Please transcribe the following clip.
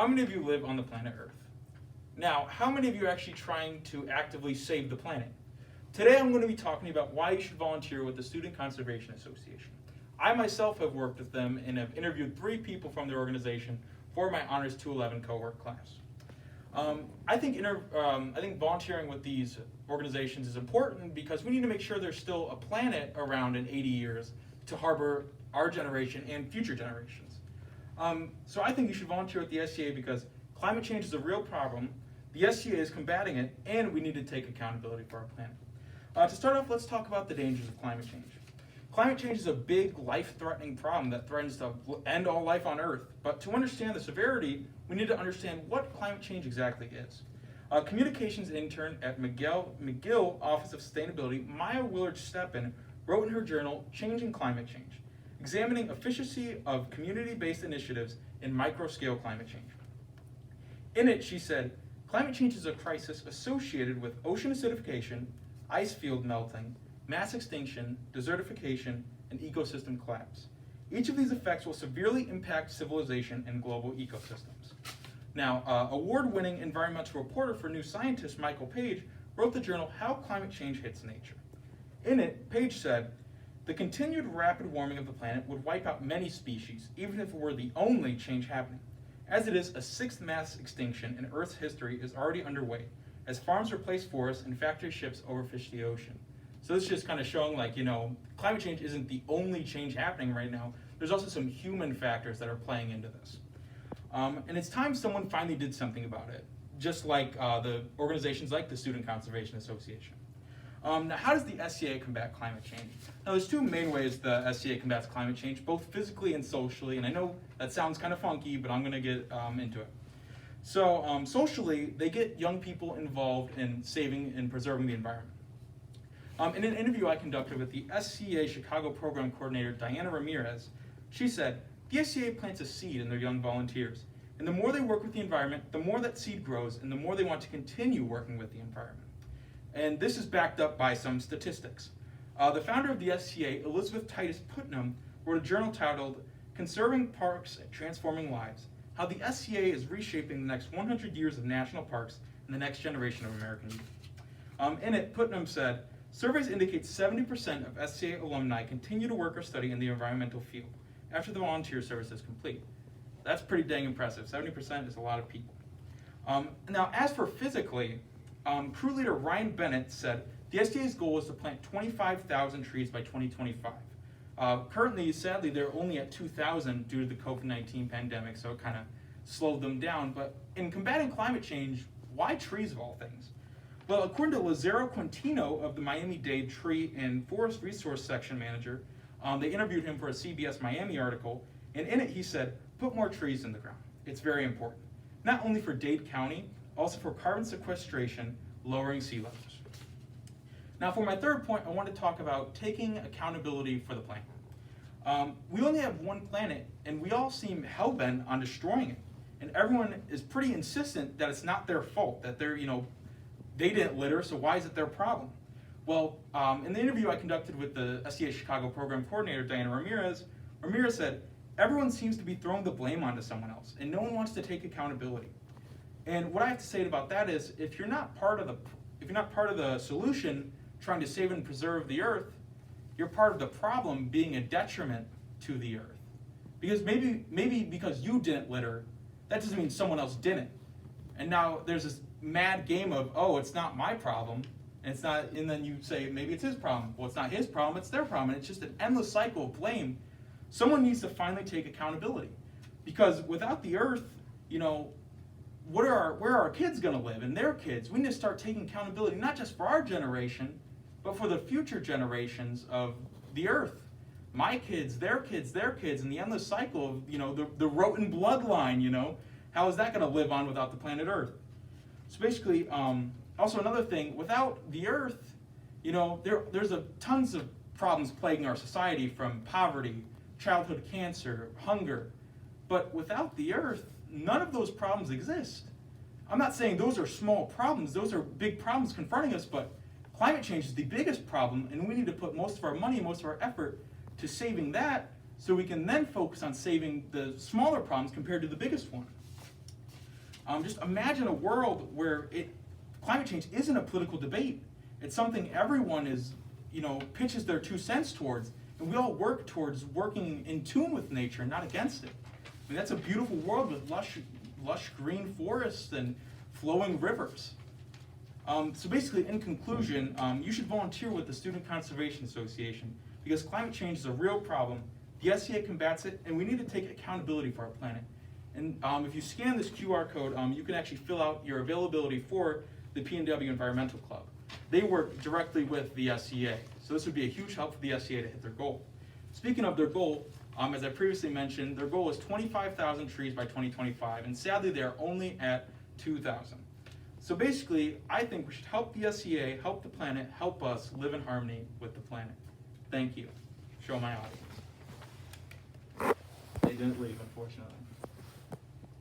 how many of you live on the planet Earth? Now, how many of you are actually trying to actively save the planet? Today I'm going to be talking about why you should volunteer with the Student Conservation Association. I myself have worked with them and have interviewed 3 people from their organization for my Honors 211 cohort class. I think volunteering with these organizations is important because we need to make sure there's still a planet around in 80 years to harbor our generation and future generations. So I think you should volunteer with the SCA because climate change is a real problem, the SCA is combating it, and we need to take accountability for our planet. To start off, let's talk about the dangers of climate change. Climate change is a big, life-threatening problem that threatens to end all life on Earth. But to understand the severity, we need to understand what climate change exactly is. Communications intern at McGill Office of Sustainability, Maya Willard-Steppen, wrote in her journal, Changing Climate Change, examining efficiency of community-based initiatives in micro-scale climate change. In it, she said, climate change is a crisis associated with ocean acidification, ice field melting, mass extinction, desertification, and ecosystem collapse. Each of these effects will severely impact civilization and global ecosystems. Now, award-winning environmental reporter for New Scientist, Michael Page, wrote the journal How Climate Change Hits Nature. In it, Page said, the continued rapid warming of the planet would wipe out many species, even if it were the only change happening. As it is, a 6th mass extinction in Earth's history is already underway, as farms replace forests and factory ships overfish the ocean. So this is just kind of showing, climate change isn't the only change happening right now. There's also some human factors that are playing into this. And it's time someone finally did something about it, just like the organizations like the Student Conservation Association. Now, how does the SCA combat climate change? Now, there's 2 main ways the SCA combats climate change, both physically and socially, and I know that sounds kind of funky, but I'm going to get into it. So, socially, they get young people involved in saving and preserving the environment. In an interview I conducted with the SCA Chicago Program Coordinator, Diana Ramirez, she said, the SCA plants a seed in their young volunteers, and the more they work with the environment, the more that seed grows, and the more they want to continue working with the environment. And this is backed up by some statistics. The founder of the SCA, Elizabeth Titus Putnam, wrote a journal titled, Conserving Parks and Transforming Lives, How the SCA is Reshaping the Next 100 Years of National Parks and the Next Generation of American Youth. In it, Putnam said, surveys indicate 70% of SCA alumni continue to work or study in the environmental field after the volunteer service is complete. That's pretty dang impressive. 70% is a lot of people. Now, as for physically, crew leader Ryan Bennett said the SCA's goal is to plant 25,000 trees by 2025. Currently, sadly, they're only at 2,000 due to the COVID-19 pandemic, so it kind of slowed them down. But in combating climate change, why trees of all things? Well, according to Lazaro Quintino of the Miami-Dade Tree and Forest Resource Section Manager, they interviewed him for a CBS Miami article, and in it he said, put more trees in the ground. It's very important. Not only for Dade County, also for carbon sequestration, lowering sea levels. Now for my third point, I want to talk about taking accountability for the planet. We only have one planet, and we all seem hell-bent on destroying it. And everyone is pretty insistent that it's not their fault, that they didn't litter, so why is it their problem? Well, in the interview I conducted with the SCA Chicago Program Coordinator, Diana Ramirez said, everyone seems to be throwing the blame onto someone else, and no one wants to take accountability. And what I have to say about that is, if you're not part of the solution, trying to save and preserve the Earth, you're part of the problem, being a detriment to the Earth. Because maybe because you didn't litter, that doesn't mean someone else didn't. And now there's this mad game of, oh, it's not my problem, and it's not, and then you say maybe it's his problem. Well, it's not his problem, it's their problem, and it's just an endless cycle of blame. Someone needs to finally take accountability, because without the Earth, where are our kids going to live and their kids? We need to start taking accountability not just for our generation, but for the future generations of the Earth. My kids, their kids, and the endless cycle of the Rhoten bloodline. How is that going to live on without the planet Earth? So basically, also another thing, without the Earth, there's tons of problems plaguing our society, from poverty, childhood cancer, hunger. But without the Earth, none of those problems exist. I'm not saying those are small problems, those are big problems confronting us, but climate change is the biggest problem, and we need to put most of our money, most of our effort to saving that, so we can then focus on saving the smaller problems compared to the biggest one. Just imagine a world where climate change isn't a political debate. It's something everyone pitches their 2 cents towards, and we all work towards working in tune with nature, not against it. I mean, that's a beautiful world with lush green forests and flowing rivers. So basically, in conclusion, you should volunteer with the Student Conservation Association because climate change is a real problem. The SCA combats it, and we need to take accountability for our planet. And if you scan this QR code, you can actually fill out your availability for the PNW Environmental Club. They work directly with the SCA, so this would be a huge help for the SCA to hit their goal. Speaking of their goal, as I previously mentioned, their goal is 25,000 trees by 2025, and sadly they're only at 2,000. So basically, I think we should help the SCA, help the planet, help us live in harmony with the planet. Thank you. Show my audience. They didn't leave, unfortunately.